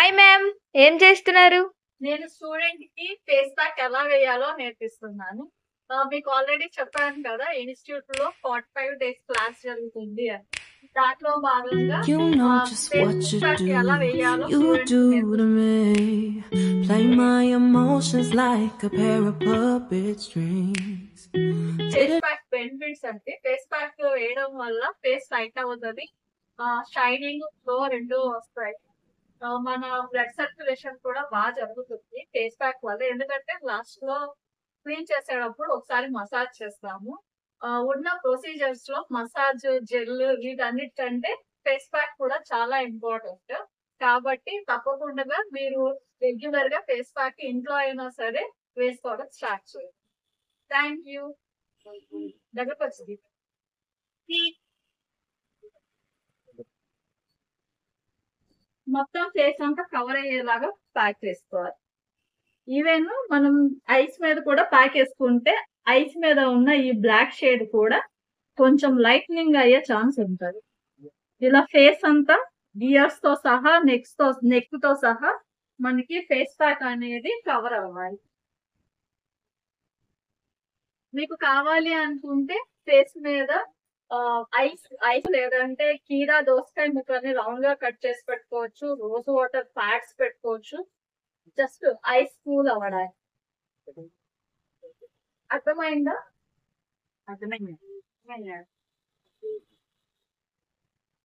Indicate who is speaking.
Speaker 1: Hi ma'am. ఏం చేస్తున్నారు?
Speaker 2: నేను స్టూడెంట్ కి ఫేస్ ప్యాక్ ఎలా వేయాలో నేర్పిస్తున్నాను. మీకు ఆల్రెడీ చెప్పాను కదా, ఇన్స్టిట్యూట్ లో 45 days క్లాస్ జరుగుతుంది అని. దాంట్లో భాగంగా
Speaker 3: just what
Speaker 2: face
Speaker 3: you
Speaker 2: pack
Speaker 3: do.
Speaker 2: ఎలా వేయాలో
Speaker 3: You do to
Speaker 2: student
Speaker 3: me. Play my emotions like a pair of puppet strings.
Speaker 2: Face pack benefits అంటే, ఫేస్ ప్యాక్ వేయడం వల్ల ఫేస్ లైట్ అవుతుంది, షైనింగ్ గ్లో రెండు వస్తాయి. మన బ్లడ్ సర్క్యులేషన్ కూడా బాగా జరుగుతుంది ఫేస్ ప్యాక్ వల్ల. ఎందుకంటే లాస్ట్ లో క్లీన్ చేసేటప్పుడు ఒకసారి మసాజ్ చేస్తాము. ఉన్న ప్రొసీజర్స్ లో మసాజ్ జెల్ వీటన్నిటికంటే ఫేస్ ప్యాక్ కూడా చాలా ఇంపార్టెంట్. కాబట్టి తప్పకుండా మీరు రెగ్యులర్ గా ఫేస్ ప్యాక్ ఇంట్లో అయినా సరే వేసుకోవడం స్టార్ట్ చేయండి. Thank you. దగ్గరకు వచ్చింది. మొత్తం ఫేస్ అంతా కవర్ అయ్యేలాగా ప్యాక్ చేసుకోవాలి. ఈవెన్ మనం ఐస్ మీద కూడా ప్యాక్ వేసుకుంటే ఐస్ మీద ఉన్న ఈ బ్లాక్ షేడ్ కూడా కొంచెం లైట్నింగ్ అయ్యే ఛాన్స్ ఉంటుంది. ఇలా ఫేస్ అంతా ఇయర్స్ తో సహా నెక్ తో సహా మనకి ఫేస్ ప్యాక్ అనేది కవర్ అవ్వాలి. మీకు కావాలి అనుకుంటే ఫేస్ మీద ఐస్ ఐస్ లేదంటే కీరా దోసకాయ ముక్కని రౌండ్ గా కట్ చేసి పెట్టుకోవచ్చు. రోజ్ వాటర్ ప్యాడ్స్ పెట్టుకోవచ్చు, జస్ట్ ఐస్ కూల్ అవ్వడానికి. అర్థమైందా? అర్థమైంది.